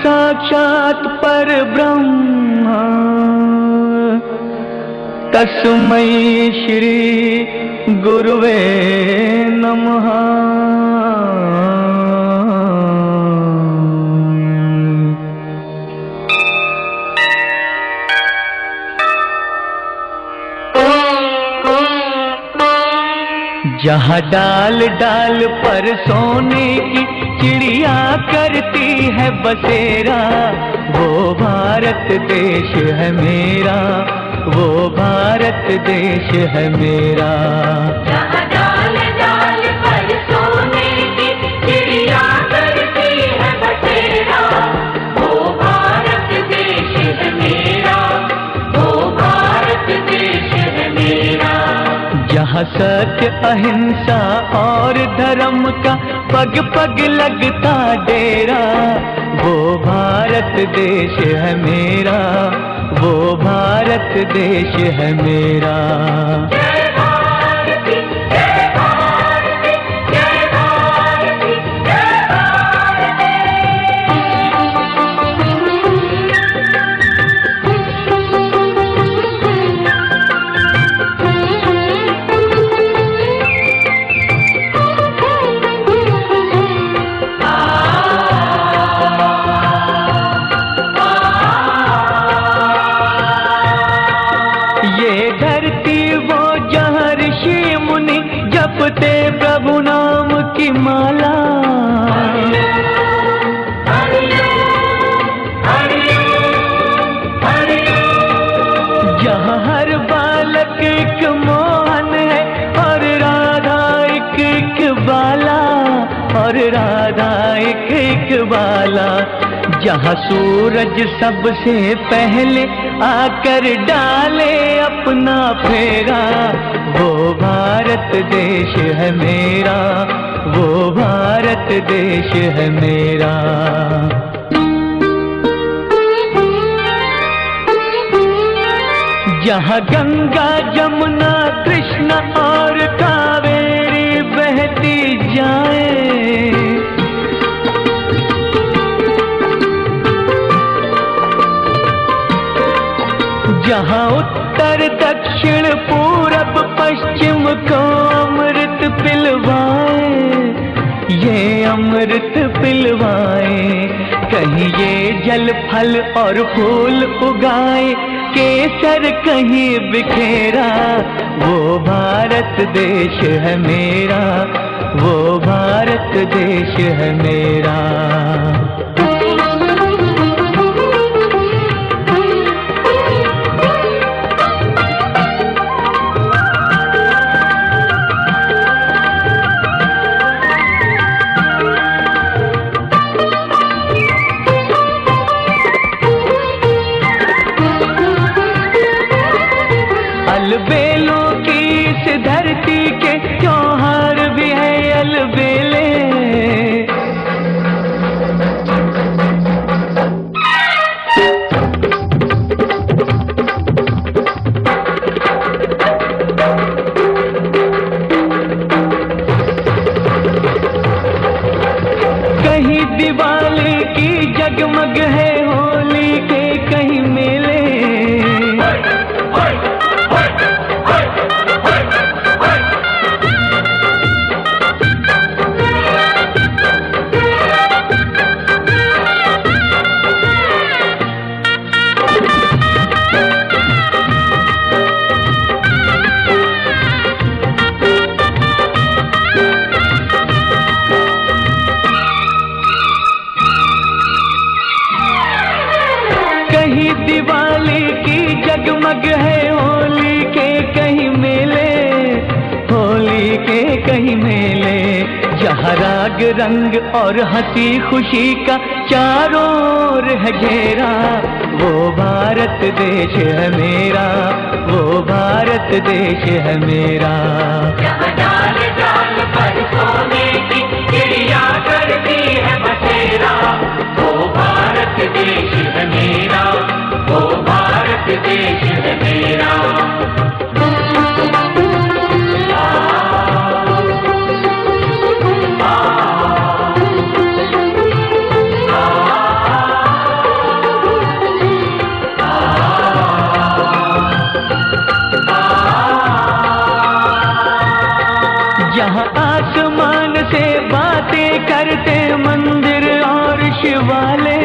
साक्षात् परब्रह्म तस्मै श्री गुरुवे नमः। जहाँ डाल डाल पर सोने की चिड़िया करती है बसेरा, वो भारत देश है मेरा, वो भारत देश है मेरा। जहाँ डाल डाल पर सोने की चिड़िया करती है बसेरा, वो भारत देश है मेरा, वो भारत देश है मेरा। जहाँ सत्य अहिंसा और धर्म का पग पग लगता डेरा, वो भारत देश है मेरा, वो भारत देश है मेरा। जय भारती जय भारती जय भारती जय भारती। ये धरती वो जहाँ ऋषि मुनि जपते प्रभु नाम की माला, जहाँ हर बालक एक मोहन है और राधा एक एक बाला, और राधा एक एक बाला। जहाँ सूरज सबसे पहले आकर डाले अपना फेरा, वो भारत देश है मेरा, वो भारत देश है मेरा। जहाँ गंगा जमुना कृष्ण और कावेरी बहती जाए, जहाँ उत्तर दक्षिण पूरब पश्चिम को अमृत पिलवाए, ये अमृत पिलवाए। कहीं ये जल फल और फूल उगाए, केसर कहीं बिखेरा, वो भारत देश है मेरा, वो भारत देश है मेरा। अलबेलों की इस धरती के त्योहार भी है अलबेले, कहीं दिवाली की जगमग है होली के कहीं मेले। रंग रंग और हंसी खुशी का चारों ओर है घेरा। वो भारत देश है मेरा, वो भारत देश है मेरा। जहाँ डाल डाल पर सोने की चिड़िया करती है बसेरा, वो भारत देश है मेरा, वो भारत देश है मेरा। जहाँ आसमान से बातें करते मंदिर और शिवालय,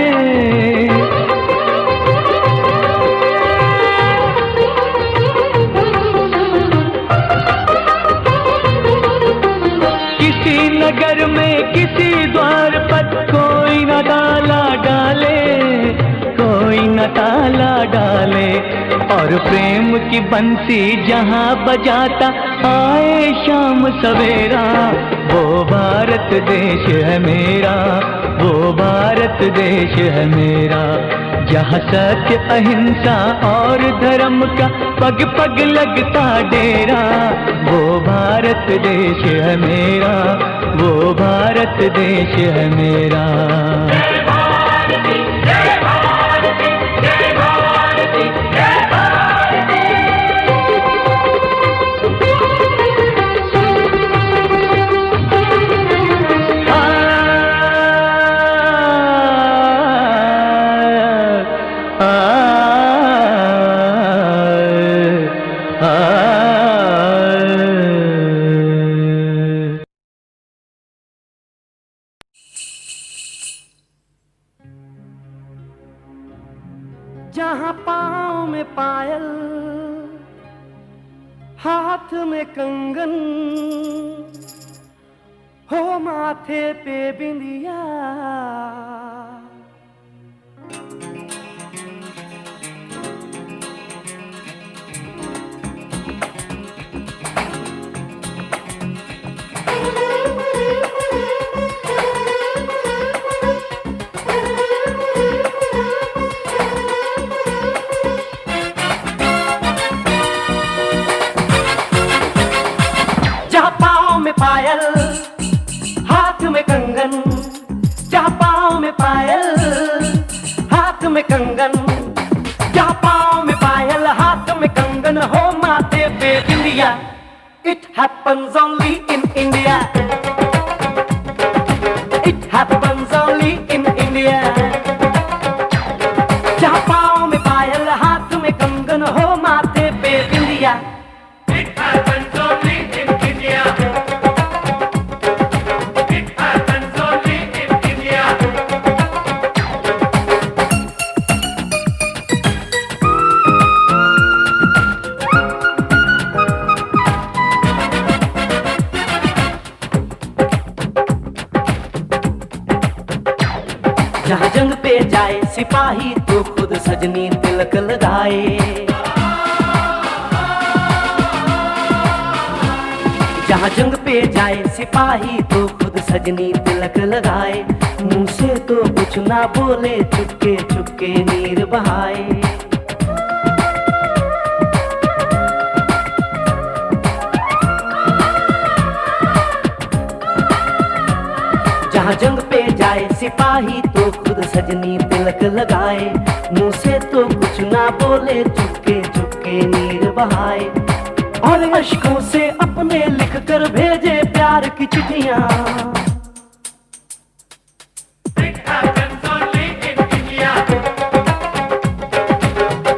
किसी नगर में किसी द्वार पर कोई न ताला डाले, कोई न ताला डाले। और प्रेम की बंसी जहाँ बजाता आए शाम सवेरा, वो भारत देश है मेरा, वो भारत देश है मेरा। जहाँ सत्य अहिंसा और धर्म का पग पग लगता डेरा, वो भारत देश है मेरा, वो भारत देश है मेरा। जय भारती, जय भारती, जय भारती, जय भारती। जहाँ पाँव में पायल, हाथ में कंगन, हो माथे पे बिंदिया, पायल हाथ में कंगन, जहाँ पाँव में पायल हाथ में कंगन, जहाँ पाँव में पायल हाथ में कंगन, हो माथे पे बिंदिया। It happens only in India, it happens only in India। जहाँ पाँव में पायल हाथ में कंगन, हो माथे पे बिंदिया। It happens only in India, it happens only in India। जहाँ जंग पे जाए सिपाही तो खुद सजनी तिलक लगाए, जहाँ जंग पे जाए सिपाही तो खुद सजनी तिलक लगाए। मुंह से तो कुछ ना बोले, चुपके चुपके नीर बहाए। जहाँ जंग पे जाए सिपाही तो खुद सजनी तिलक लगाए। मुंह से तो कुछ ना बोले, चुपके चुपके नीर बहाए। और अश्कों से अपने लिख कर भेजे प्यार की चिट्ठियां। It happens only in India,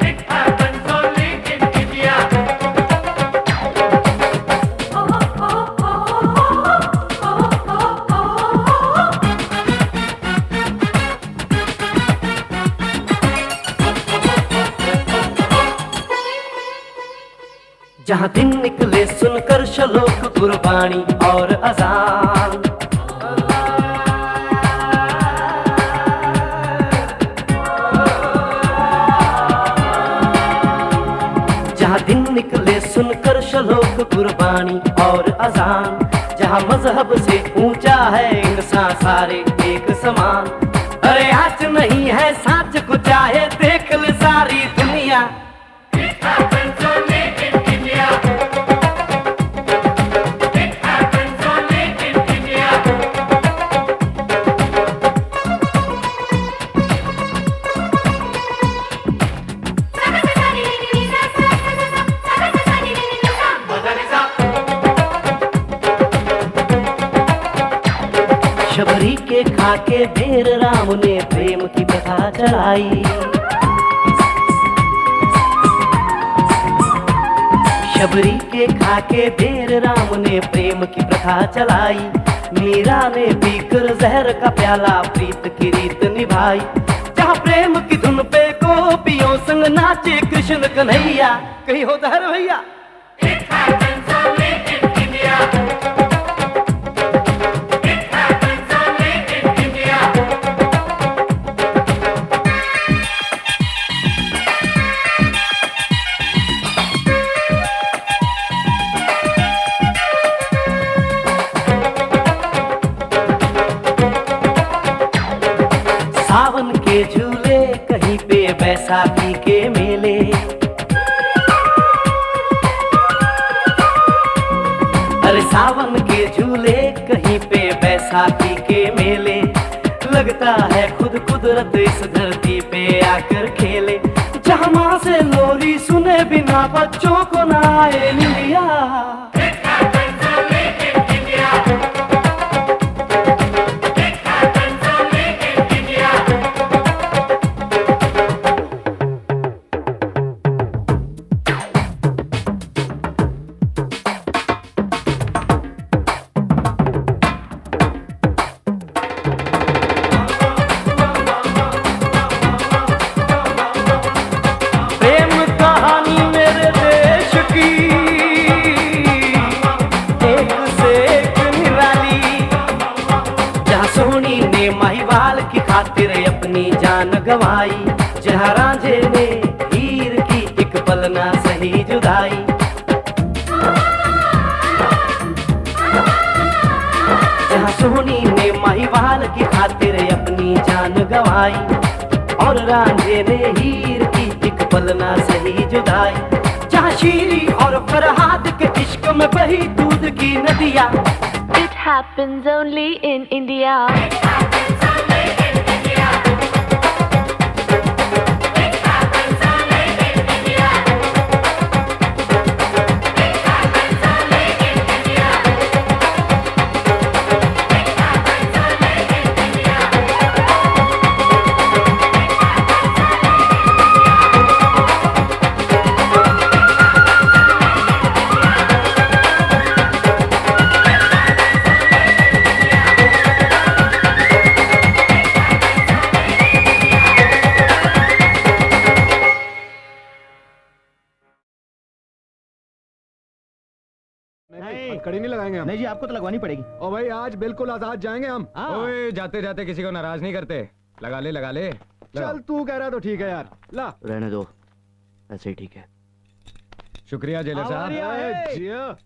it happens only in India। जहाँ दिन निकले सुनकर श्लोक गुरबाणी और अजान, जहाँ दिन निकले सुनकर कर शलोक कुर्बानी और अजान, जहाँ मजहब से ऊंचा है इंसान सारे एक समान। अरे आज नहीं है साच को चाहे देख ले सारी दुनिया। It happens only in India. It happens only in India. Shabari के खाके बेर राम ने प्रेम की प्रथा चलाई। शबरी के खाके बेर राम ने प्रेम की प्रथा चलाई। मीरा ने पीकर जहर का प्याला प्रीत की रीत निभाई। जहाँ प्रेम की धुन पे गोपियों संग नाचे कृष्ण कन्हैया। कहीं हो दहर भैया। It happens only in India. It happens only in India. सावन के झूले कहीं पे बैसाखी के मेले। अरे सावन के झूले कहीं पे बैसाखी के मेले। लगता है खुद कुदरत इस धरती पे आकर खेले। जहाँ माँ से लोरी सुने बिना बच्चों को ना आए निंदिया। It happens only in India. It happens only in India. प्रेम कहानी मेरे देश की एक से एक निराली। जहाँ सोनी ने माहीवाल की खातिर अपनी जान गंवाई। जहाँ रांझे ने हीर की एक पल ना सही जुदाई। जहाँ सोनी ने माहीवाल की खातिर अपनी जान गंवाई। और रांझे ने हीर की एक पल ना सही जुदाई। जहाँ शीरी और फरहाद के इश्क में बही दूध की नदियाँ। It happens only in India. कड़ी नहीं लगाएंगे हम। नहीं जी, आपको तो लगवानी पड़ेगी। ओ भाई आज बिल्कुल आजाद जाएंगे हम। ओए जाते जाते किसी को नाराज नहीं करते। लगा ले लगा ले। चल तू कह रहा तो ठीक है यार। ला रहने दो, ऐसे ही ठीक है। शुक्रिया जेलर साहब। ए, जिया।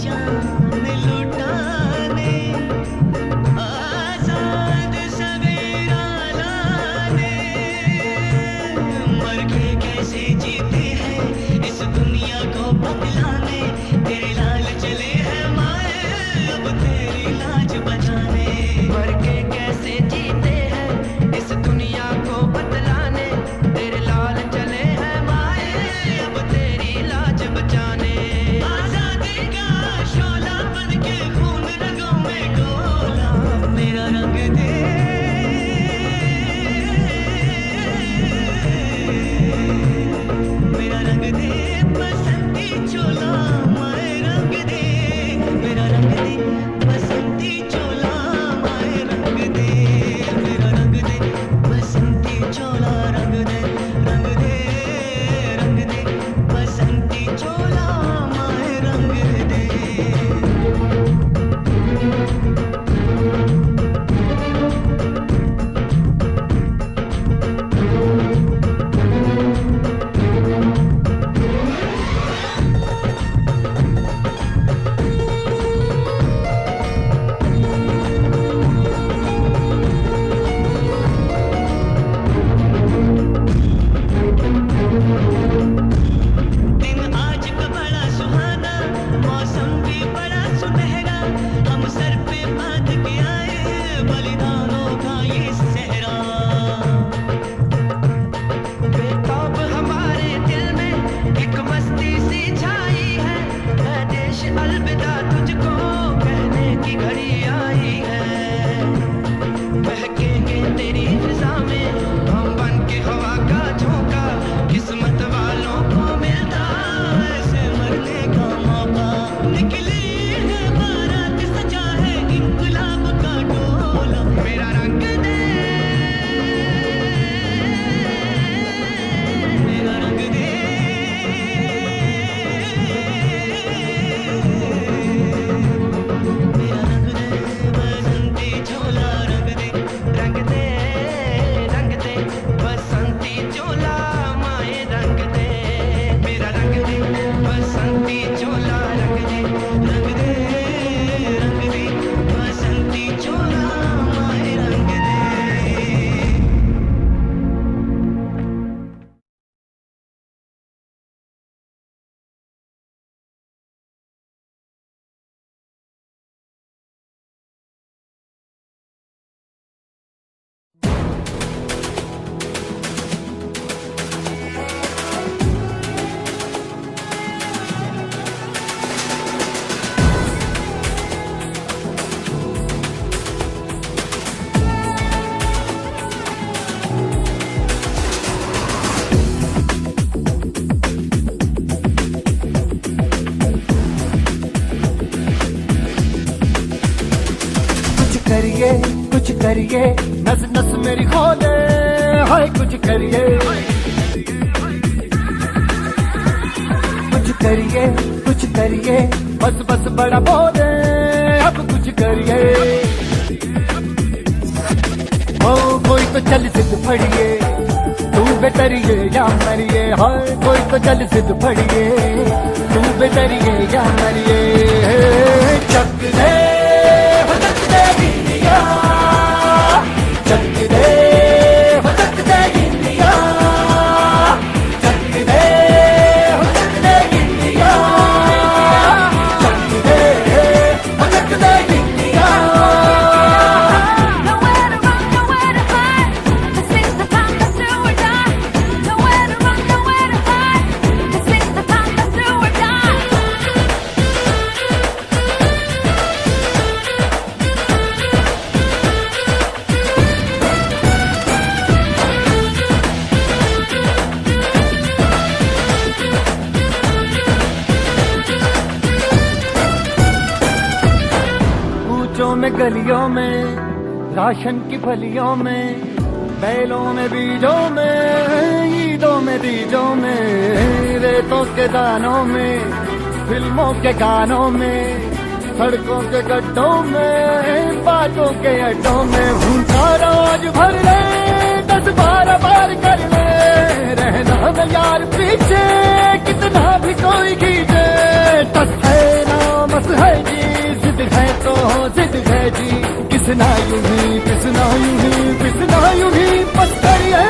जान लुटाने आजा दिलाने, तेरे लाल चले हैं माए अब तेरी लाज बचाने। मर के कैसे जीते हैं इस दुनिया को बतलाने, तेरे लाल चले हैं माए अब तेरी लाज बचाने। आजादी का शोला बन के खून रगों में घोला, मेरा रंग दे, मेरा रंग दे बसंती चोला, माए रंग दे, मेरा रंग दे बसंती चोला, माए रंग दे, मेरा रंग दे बसंती चोला, रंग दे, रंग दे, रंग दे बसंती चोला, माए रंग दे। दिन आज का बड़ा सुहाना, मौसम भी बड़ा सुनहरा, हम सर पे बांध के आए बलिदानों का ये सहरा। बेताब हमारे दिल में एक मस्ती सी छाई है, ऐ देश अलविदा तुझको कहने की घड़ी आई है। बहकेंगे तेरी फिजा में हम बन के हवा का झोंका, किस्मत वालों को मिलता ऐसे मरने का मौका। निकली है बारात सजा है इंकलाब का डोला, मेरा रंग दे, मेरा रंग दे, मेरा रंग दे बसंती चोला, रंग दे, रंग दे, रंग दे बसंती चोला, माए रंग दे, मेरा रंग दे बसंती चोला, रंग दे, रंग दे, रंग दे बसंती चोला, माए रंग दे। कुछ करिए नस नस मेरी खोले, हाय कुछ करिए, कुछ करिए बस बस बड़ा बोले, अब कुछ करिए। ओ कोई तो चल जिद फड़िए, तू बेतरिए या मरिए, हाय कोई तो चल जिद फड़िए, तू बेतरिए या मरिए। चक दे इंडिया, चक दे इंडिया, चक दे इंडिया, चक दे India. Nowhere to run, nowhere to hide. This is the time, let's do or die. Nowhere to run, nowhere to hide. This is the time, let's do or die. कूचों में गलियों में, ration की फलियों में, बैलों में बीजों में, ईदों में दीजों में, रेतों के दानों में, फिल्मों के गानों में, सड़कों के गड्ढों में, बातों के अड्डों में। भूखा रोज भर ले, 10-12 बार कर ले, रहना न यार पीछे, कितना भी कोई खींचे। टस है नामस है जी, जिद है तो जिद है जी, किसना यूं ही, किसना यूं ही, किसना यूं ही पत्थर है।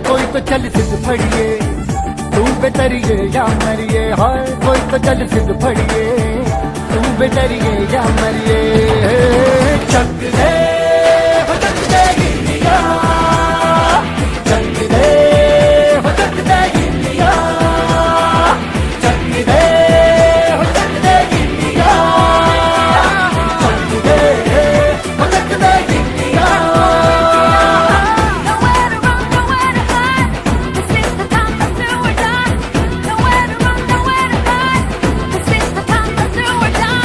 कोई तो चल सिद्ध फड़िए, तू बेतरिए या मरिए, हाय कोई तो चल सिद्ध फड़िए, तू बेतरिए या मरिए। चक दे हो चक दे गिल्लिया, चक दे हो चक दे गिल्लिया, चक दे हो चक दे गिल्लिया, चक दे हो चक दे गिल्लिया। Nowhere to run, nowhere to hide. This is the time to do or die. Nowhere to run, nowhere to hide. This is the time to do or die.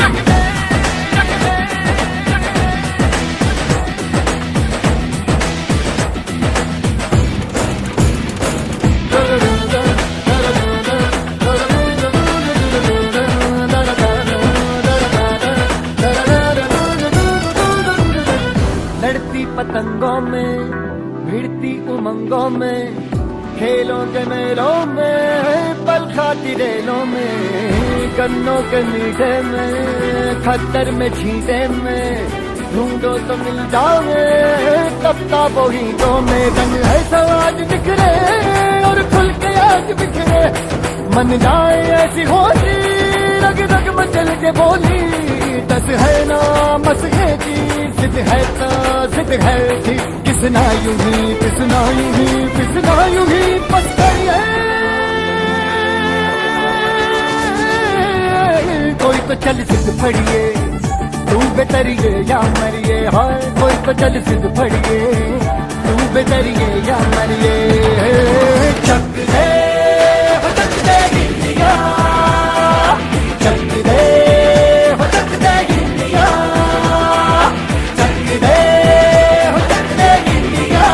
लड़ती पतंगों में, भिड़ती उमंगों में, खेलों के मेलों में, पल खाती रेलों में, गन्नों के मीठे में, खतर में छींटे में, ढूंढो तो मिल जाओगे, तपता बोहीटों में। रंग है समाज बिखरे और खुल के आज बिखरे, मन जाए ऐसी होली, रग रग मचल के बोली। दस है ना मस है जी, जिद है तो जिद है जी, किसना यूं ही पिसना यूं ही पिसना यूं ही बस करिए। कोई तो चल सिद्ध फड़िए, तू बेतरिए या मरिए, हाय कोई तो चल सिद्ध फड़िए, तू बेतरिए या मरिए। चक दे हो चक दे गिल्लिया, चक दे हो चक दे गिल्लिया, चक दे हो चक दे गिल्लिया,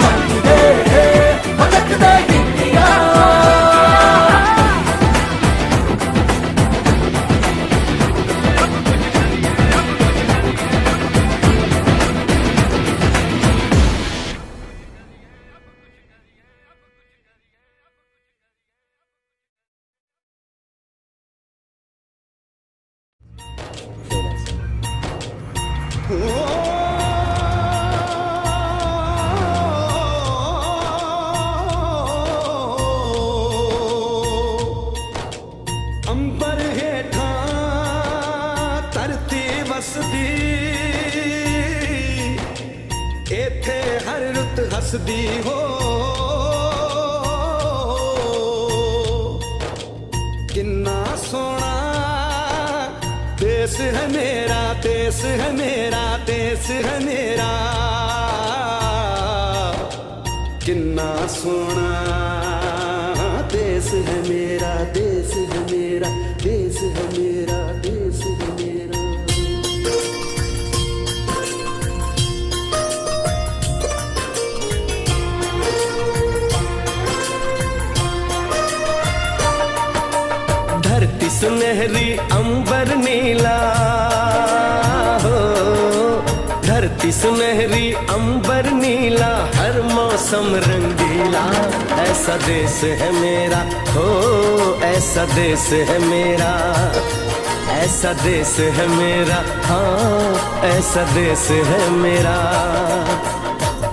चक दे हो चक दे गिल्लिया। अंबर हेठा धरती वसदी, एथे हर रुत हसदी हो। किन्ना सोना देश है मेरा, देश है मेरा, देश है मेरा। किन्ना सोना देश है मेरा, देश है मेरा, देश है मेरा, देश है मेरा। धरती सुनहरी अंबर नीला हो, धरती सुनहरी अंबर नीला, हर मौसम रंगीला। ऐसा देश है मेरा हो, ऐसा देश है मेरा, ऐसा देश है मेरा, हाँ ऐसा देश है मेरा।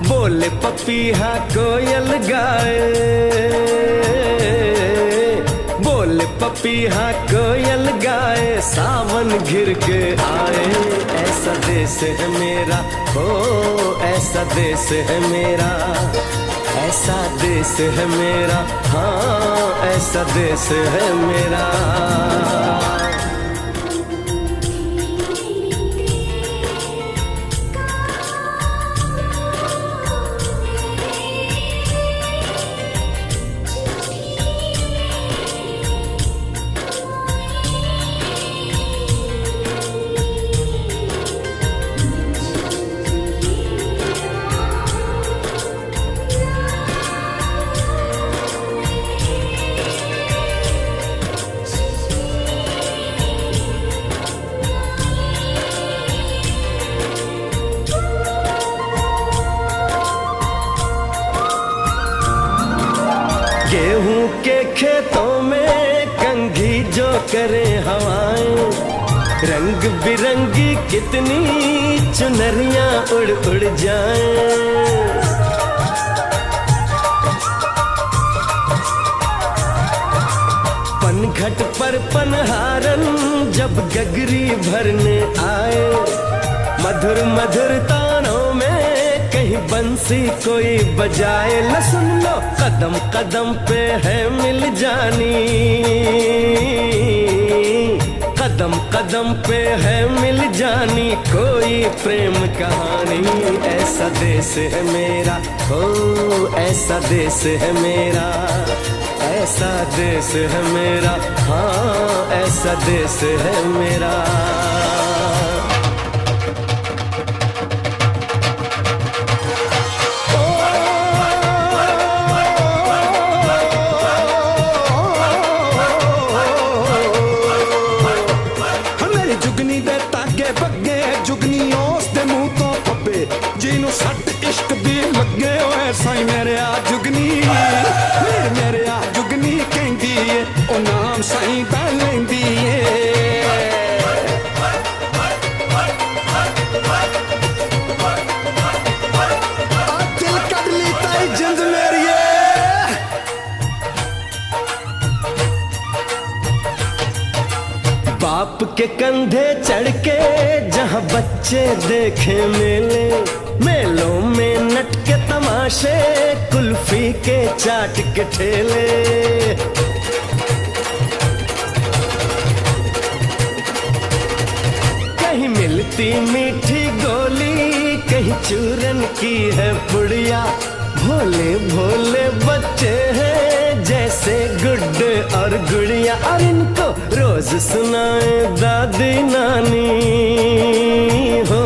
बोले पपीहा कोयल गाए, बोले पपीहा कोयल गाए, सावन घिर के आए। ऐसा देश है मेरा हो, ऐसा देश है मेरा, ऐसा देश है मेरा, हाँ ऐसा देश है मेरा। गेहूं के खेतों में कंघी जो करे हवाएं, रंग बिरंगी कितनी चुनरियां उड़ उड़ जाएं। घाट पर पनहारन जब गगरी भरने आए, मधुर मधुर तानों में कहीं बंसी कोई बजाए। लो सुन लो, कदम कदम पे है मिल जानी, कदम कदम पे है मिल जानी कोई प्रेम कहानी। ऐसा देश है मेरा, हो ऐसा देश है मेरा, ऐसा देश है मेरा, हाँ ऐसा देश है मेरा। जुगनी दे तागे बगे, जुगनी उस दे मुंह तो पब्बे, जिन्हों सट इश्क दी लगे होए साई मेरे आ जुगनी, मेरे आ जुगनी कहंदी है ओ नाम साई दा लैंदी है। दिल कद ली ताई जिंद मेरी है। बाप के कंधे चढ़ के जहाँ बच्चे देखे मेले, मेलों में नट के तमाशे, कुल्फी के चाट के ठेले। कहीं मिलती मीठी गोली, कहीं चूरन की है पुड़िया। भोले भोले बच्चे हैं जैसे गुड्डे और गुड़िया, और इनको रोज सुनाए दादी नानी, हो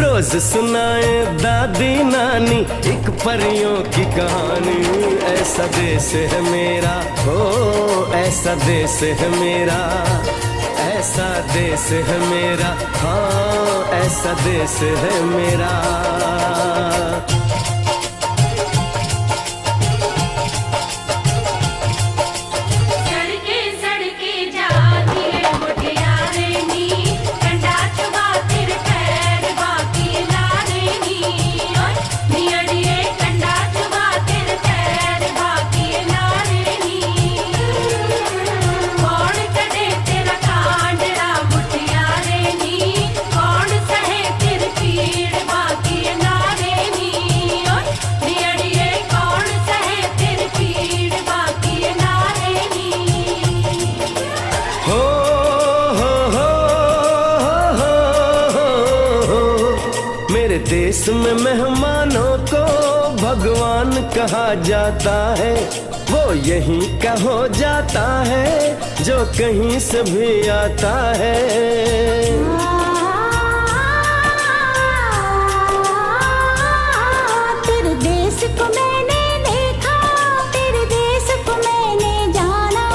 रोज सुनाए दादी नानी एक परियों की कहानी। ऐसा देश है मेरा, हो ऐसा देश है मेरा, ऐसा देश है मेरा, हाँ ऐसा देश है मेरा। देश में मेहमानों को भगवान कहा जाता है, वो यहीं का हो जाता है जो कहीं से भी आता है। तेरे देश को मैंने देखा, तेरे देश को मैंने जाना,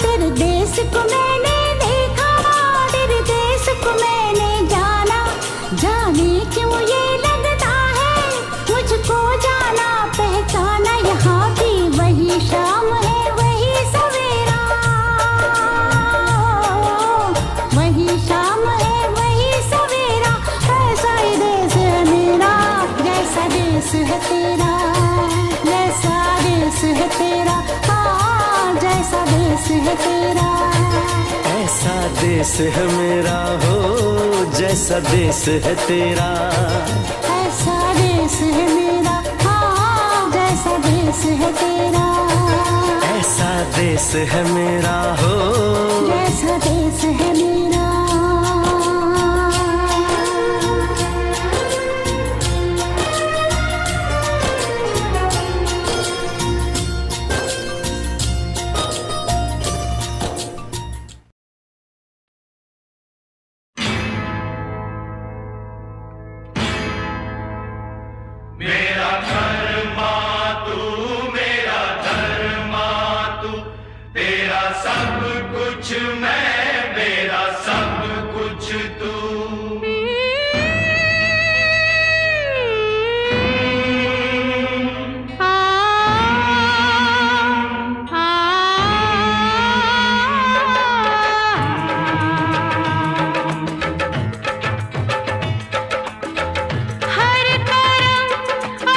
तेरे देश को मैंने जाने क्यों ये लगता है मुझको जाना पहचाना। यहाँ की वही शाम है वही सवेरा, वही शाम है वही सवेरा। ऐसा ही देश है मेरा, जैसा देश है तेरा, जैसा देश है तेरा, हाँ जैसा देश है तेरा। ऐसा देश है मेरा, हो जैसा देश है तेरा, ऐसा देश है मेरा, हाँ जैसा देश है तेरा। ऐसा देश है मेरा, हो जैसा देश है मेरा। हर तरफ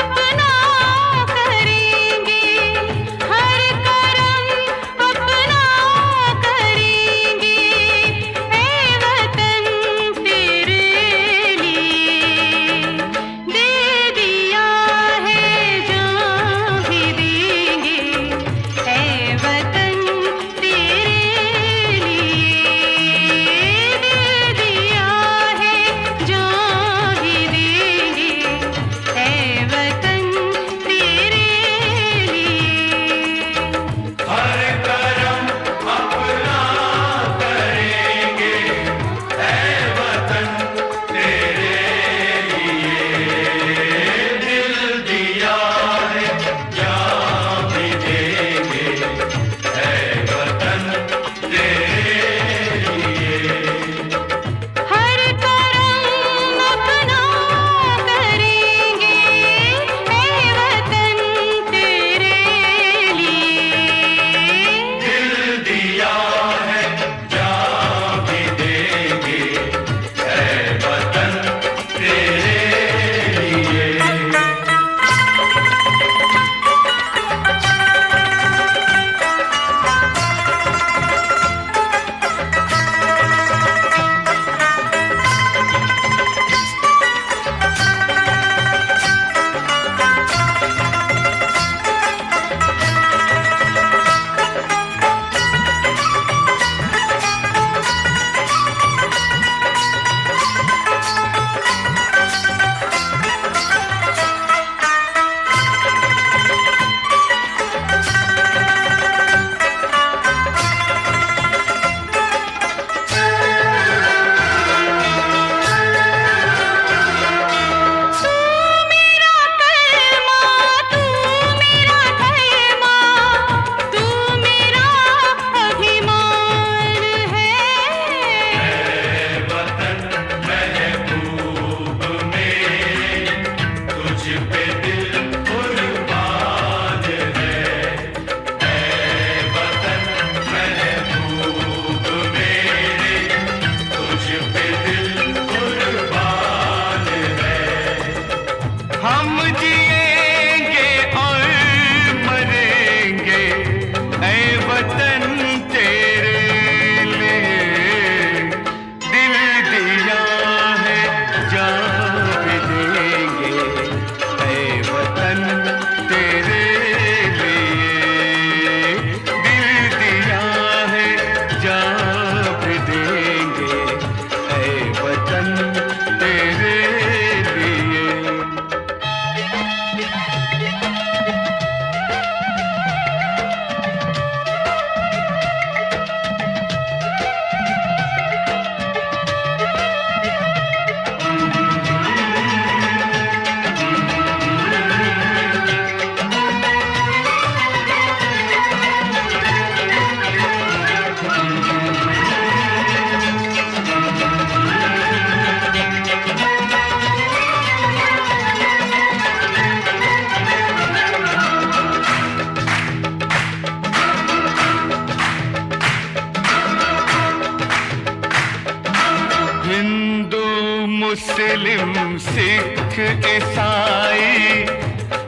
मुस्लिम सिख ईसाई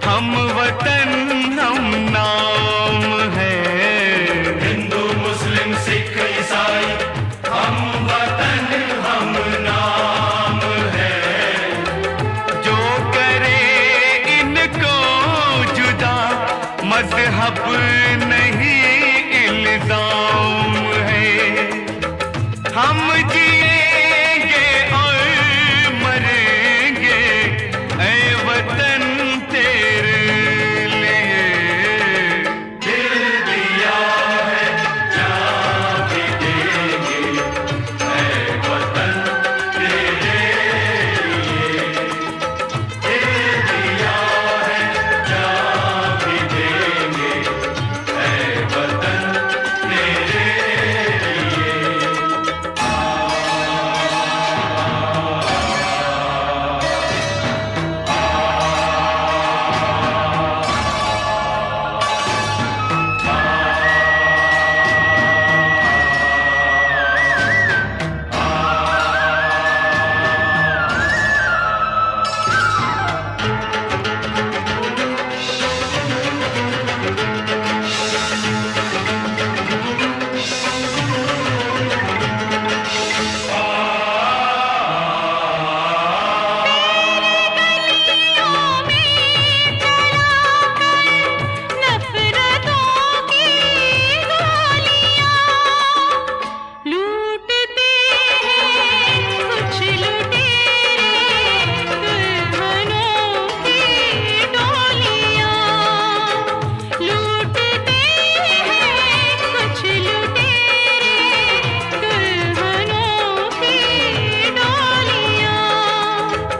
हम वतन हम नाम है। हिंदू मुस्लिम सिख ईसाई हम वतन हम नाम है। जो करे इनको जुदा मजहब नहीं इल्जाम है। हम जिएंगे और मरेंगे ऐ वतन तेरे लिए। दिल दिया है जान भी देंगे ऐ वतन तेरे लिए। दिल दिया है जान भी देंगे ऐ वतन तेरे लिए। नफरतों की गोलियां लूटते हैं कुछ लुटेरे दुल्हनों की डोलियां। लूटते हैं कुछ लुटेरे दुल्हनों की डोलियां।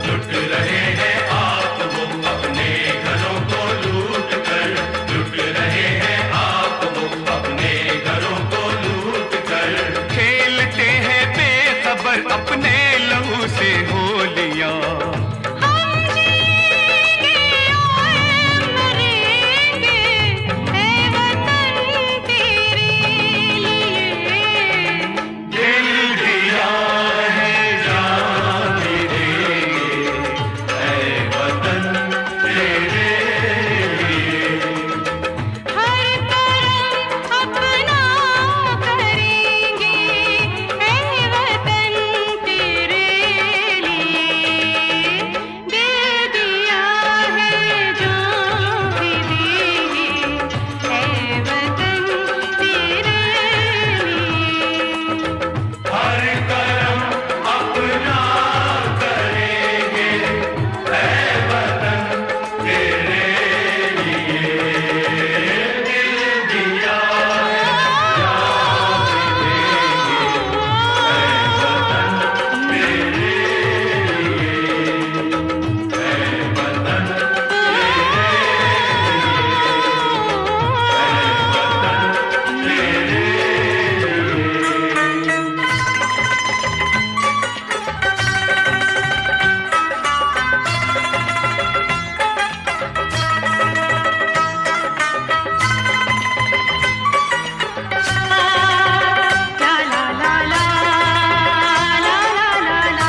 लुट रहे हैं आप वो अपने घरों को लूट कर। लुट रहे हैं आप वो अपने घरों को लूट कर। खेलते हैं बेखबर अपने लहू से होलियां। हम जिएंगे और मरेंगे ऐ वतन तेरे लिए। दिल दिया है जान भी देंगे ऐ वतन तेरे लिए। हर करम अपना करेंगे ऐ वतन तेरे लिए। दिल दिया है जान भी देंगे ऐ वतन तेरे लिए। हर करम अपना करेंगे ऐ वतन तेरे लिए। दिल दिया जान भी देंगे ऐ वतन तेरे लिए। ऐ वतन तेरे ला ला ला ला ला ला ला ला।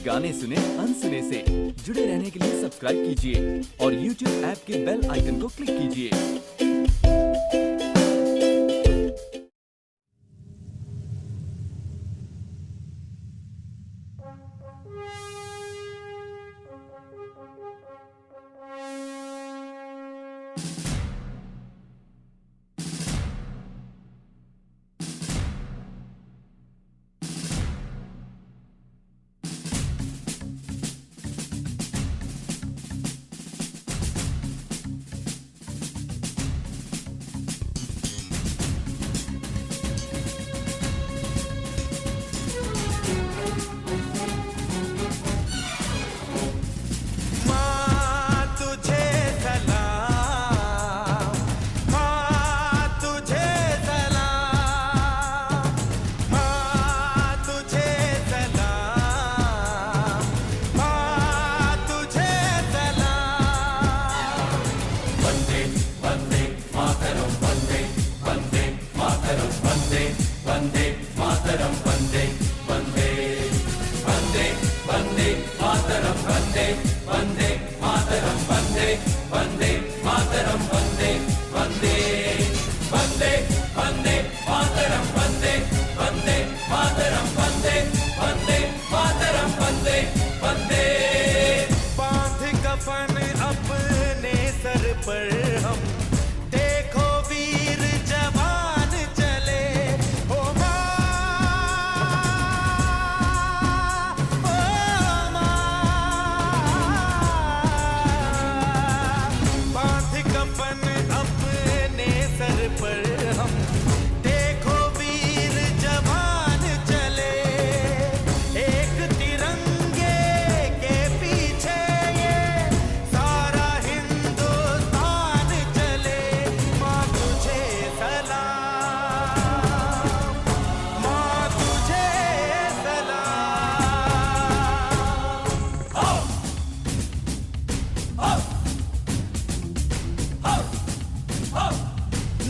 गाने सुने अनसुने से जुड़े रहने के लिए सब्सक्राइब कीजिए और YouTube ऐप के बेल आइकन को क्लिक कीजिए।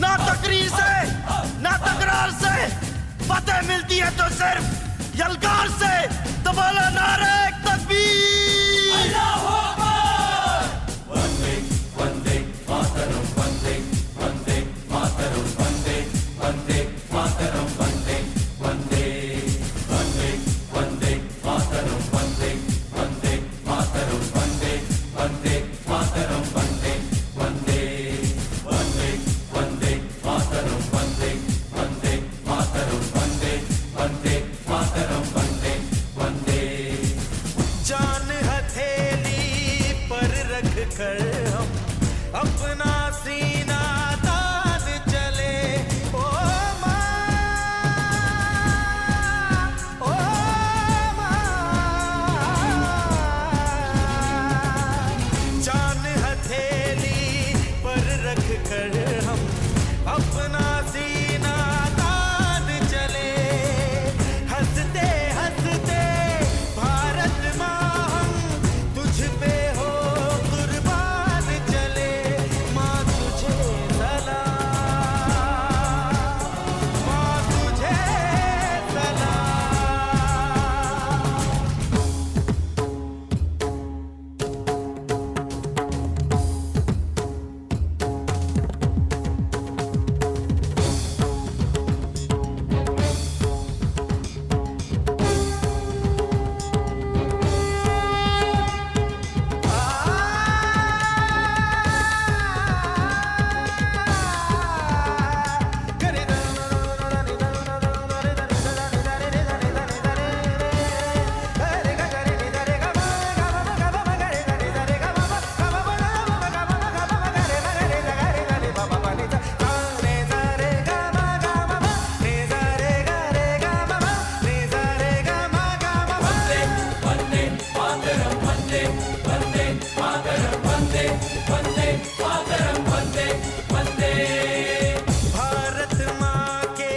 ना तकरीर से ना तकरार से फतेह मिलती है तो सिर्फ यलगार से। तो बोलो नारे तकबीर। अल्लाहू अकबर। वंदे वंदे मातरम वंदे वंदे मातरम वंदे वंदे मातरम वंदे वंदे वंदे वंदे मातरम वंदे वंदे मातरम वंदे वंदे मातरम वंदे वंदे वंदे वंदे मातरम वंदे वंदे मातरम वंदे वंदे मातरम वंदे वंदे। जान हथेली पर रख कर हम अपना सीना तान चले। ओ माँ, ओ माँ, जान हथेली पर रख कर हम अपना सीना तान चले। हंसते हंसते भारत माँ हम तुझ पे हो कुर्बान चले। माँ तुझे सलाम, माँ तुझे सलाम। भारत माँ के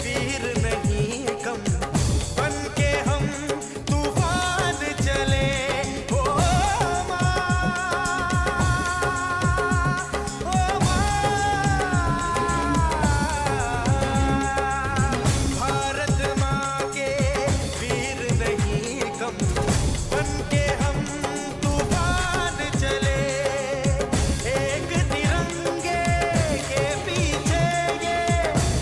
वीर नहीं कम बन के हम तूफान चले। ओ माँ, ओ माँ, भारत माँ के वीर नहीं कम बन के हम तूफान चले। एक तिरंगे के पीछे ये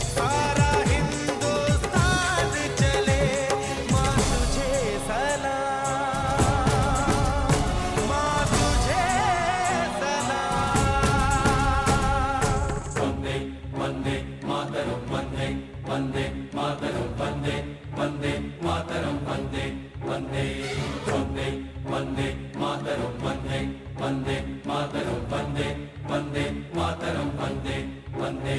सारा हिंदुस्तान चले। माँ तुझे सलाम, माँ तुझे सलाम। वंदे वंदे मातरम वंदे वंदे मातरम वंदे वंदे मातरम वंदे वंदे वंदे वंदे मातरम वंदे वंदे मातरम वंदे वंदे मातरम वंदे वंदे।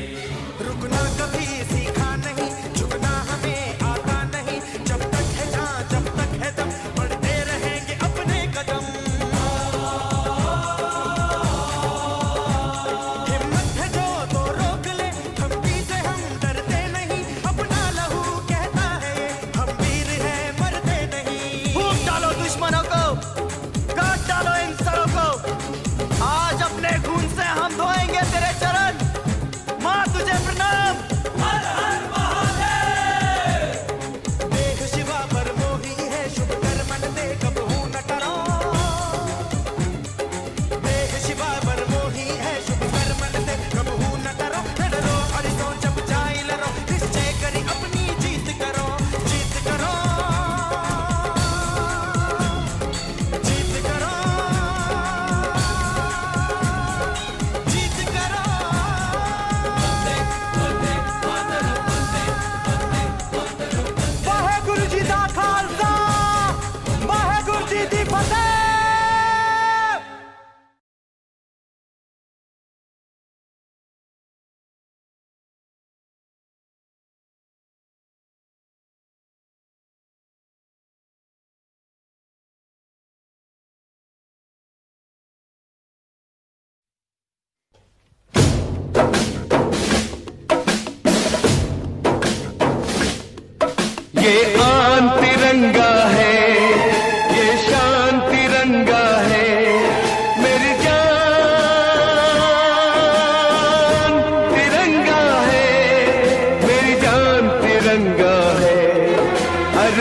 रुकना कभी सीखा नहीं, झुकना हमें आता नहीं। जब तक है जहाँ जब तक है दम बढ़ते रहेंगे अपने कदम। हिम्मत है जो तो रोक ले, धमकी से हम डरते नहीं। अपना लहू कहता है ये, हम वीर हैं मरते नहीं। फूंक डालो दुश्मनों को, काट डालो इन सरों को। आज अपने खून से हम धोएंगे तेरे चरण। माँ तुझे प्रणाम। हर हर महादेव। देख शिवा पर मोही है, शुभ कर मन दे कबहू न डरो। देख शिवा पर मोही है, शुभ कर मन दे कबहू न डरो। न डरो हरितो जब जाए लड़ो, निश्चय करी अपनी जीत करो। जीत करो, जीत करो, जीत करो। वाहेगुरु जी दा खालसा, वाहेगुरु जी दी फतेह। ये आन तिरंगा है, ये शान तिरंगा है। मेरी जान तिरंगा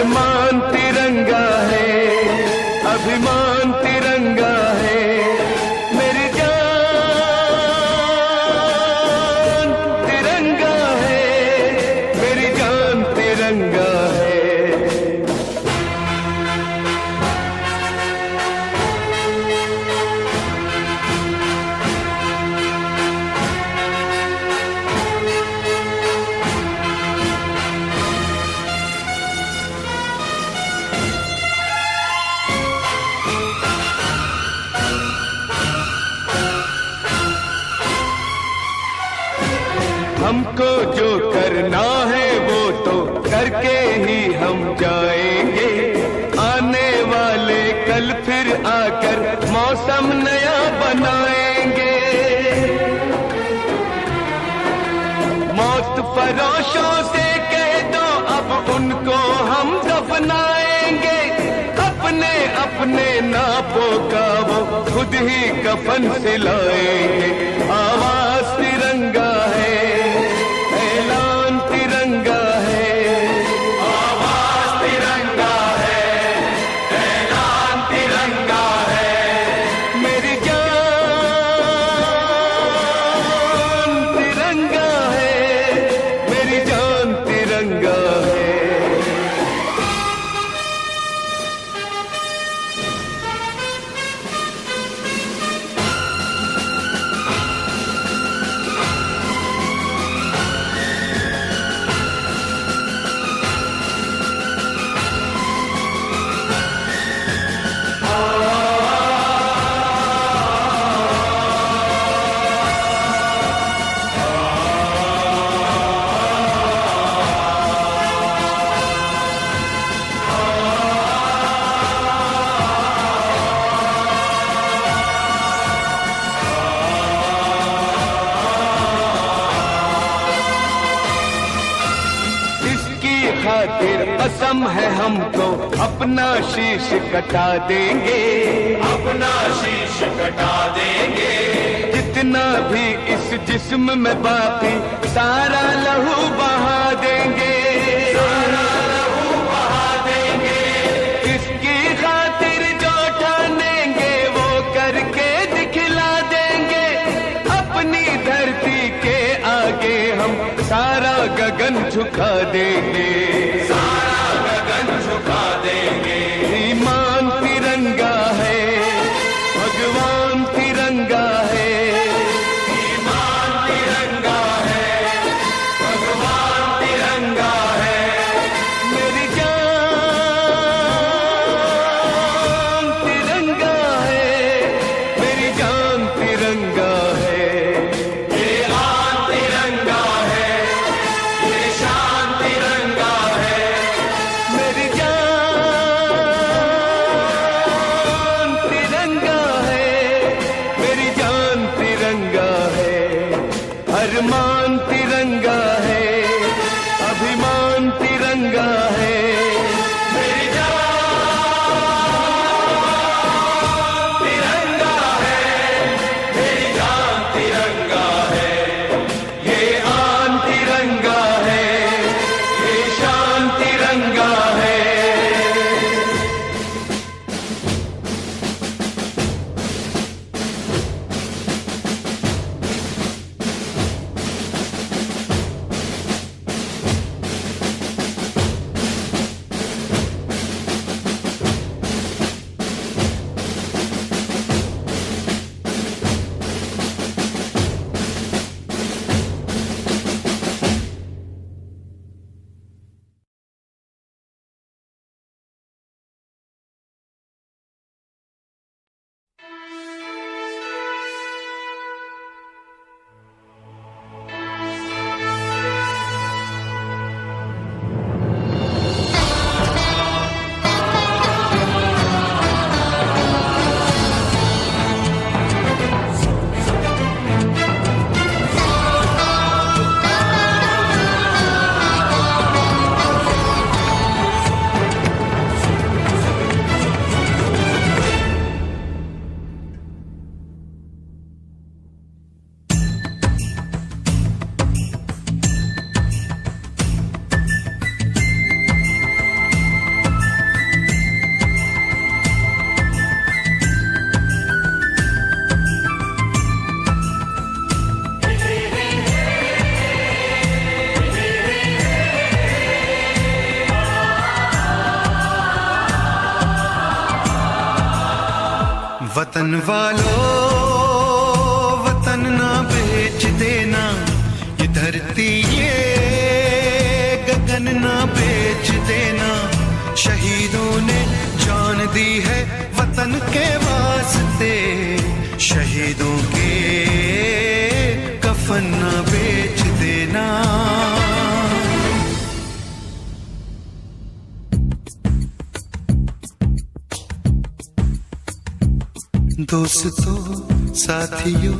अरमान तिरंगा है, अभिमान तिरंगा है, मेरी जान तिरंगा है, मेरी जान तिरंगा है। हमको जो करना है वो तो करके ही हम जाएंगे, आने वाले कल फिर आकर मौसम नया बनाएंगे। मौत फरोशों से कह दो अब उनको हम दफनाएंगे, अपने अपने नापों का वो खुद ही कफन सिलाएंगे। आवाज तिरंगा है, ऐलान तिरंगा है, आवाज तिरंगा है, ऐलान तिरंगा है, मेरी जान तिरंगा है, मेरी जान तिरंगा है। खातिर कसम है हमको अपना शीश कटा देंगे, अपना शीश कटा देंगे। जितना भी इस जिस्म में बाकी सारा लहू बहा देंगे, सारा लहू बहा देंगे। इसकी खातिर जो ठानेंगे वो करके दिखला देंगे। अपनी धरती के आगे हम सारा गगन झुका देंगे, सारा गगन झुका देंगे। ईमान तिरंगा है, भगवान तिरंगा है, ईमान तिरंगा है, भगवान तिरंगा है, मेरी जान तिरंगा है, मेरी जान तिरंगा है। ये आन तिरंगा है, ये शान तिरंगा है, वतन वालों वतन ना बेच देना, ये धरती ये गगन ना बेच देना। शहीदों ने जान दी है वतन के वास्ते, शहीदों के कफन ना बेच देना। दोस्तों साथियों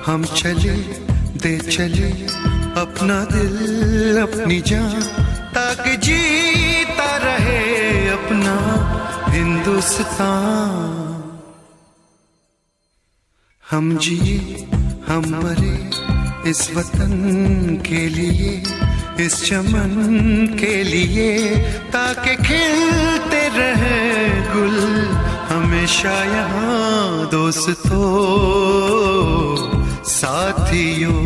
हम चले दे चले अपना दिल अपनी जान, ताकि जीता रहे अपना हिंदुस्तान। हम जिए हम मरे इस वतन के लिए, इस चमन के लिए, ताकि खिलते रहे गुल हमेशा यहाँ। दोस्तों साथियों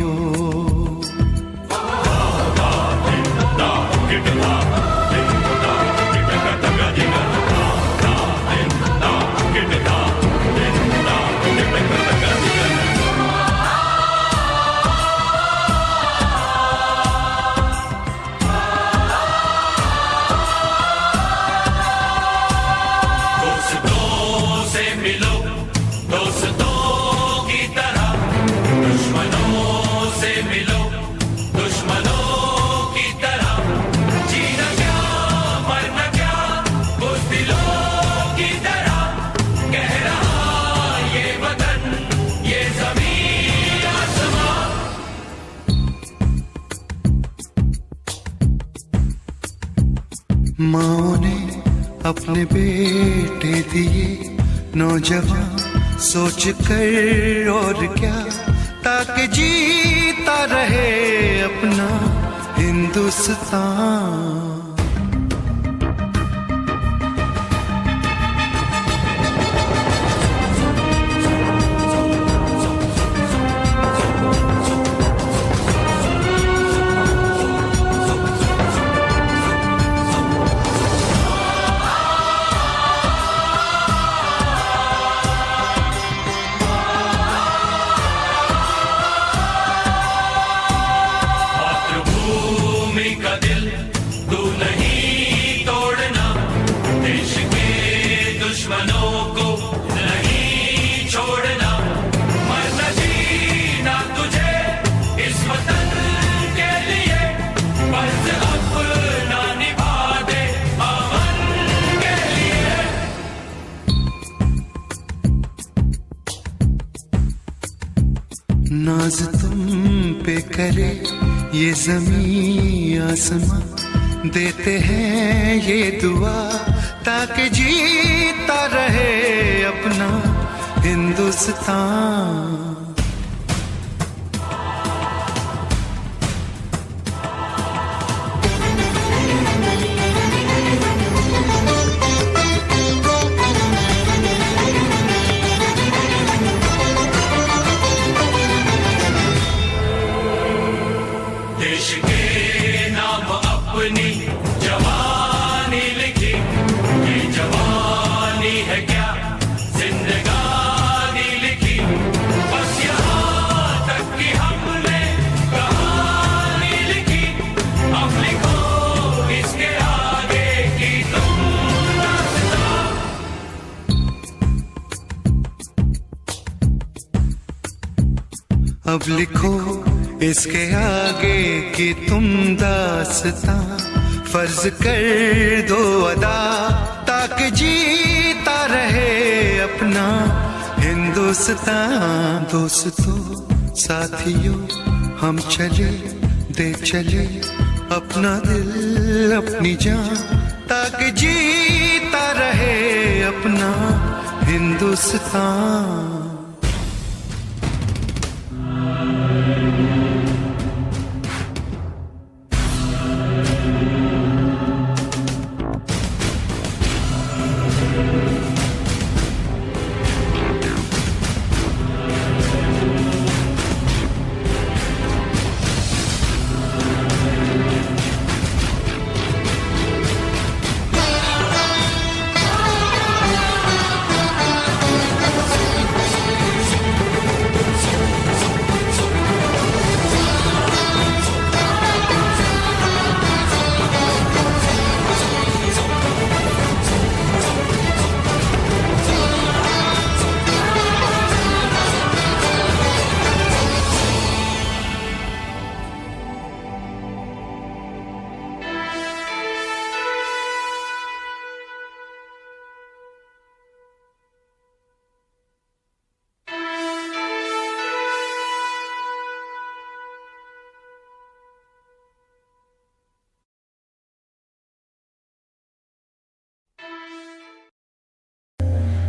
माँ ने अपने बेटे दिए नौजवान सोच कर और क्या, ताकि जीता रहे अपना हिंदुस्तान। नाज तुम पे करे ये ज़मीं आसमां, देते हैं ये दुआ ताकि जीता रहे अपना हिंदुस्तान। देश के नाम अपनी जवानी लिखी, ये जवानी है क्या जिंदगानी लिखी। बस यहाँ तक कि हमने कहानी लिखी, अब लिखो इसके आगे की तुम दास्तां। अब लिखो इसके आगे की तुम दास्तां, फर्ज कर दो अदा ताकि जीता रहे अपना हिंदुस्तान। दोस्तों साथियों हम चले दे चले अपना दिल अपनी जान, ताकि जीता रहे अपना हिंदुस्तान।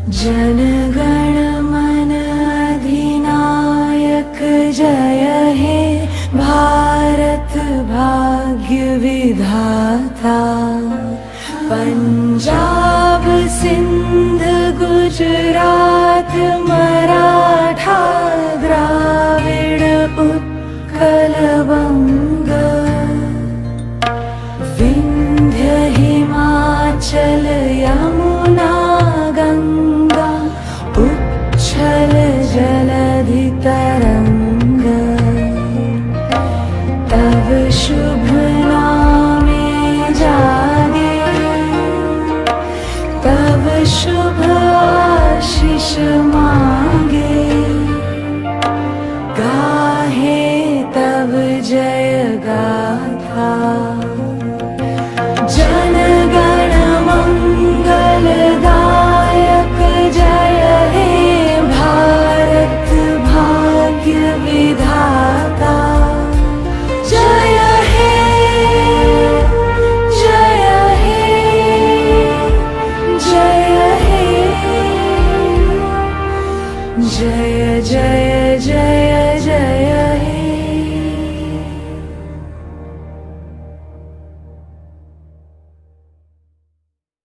जनगण मन अधिनायक जय हे भारत भाग्य विधाता। पंजाब सिंध गुजरात मराठा द्राविड़ उत्कल बंग, विंध्य हिमाचल यमुना गंगा उच्छल जलधि तरंग। तब शुभ नामे जागे, तब शुभ आशीष मांगे। गाहे तब जय गा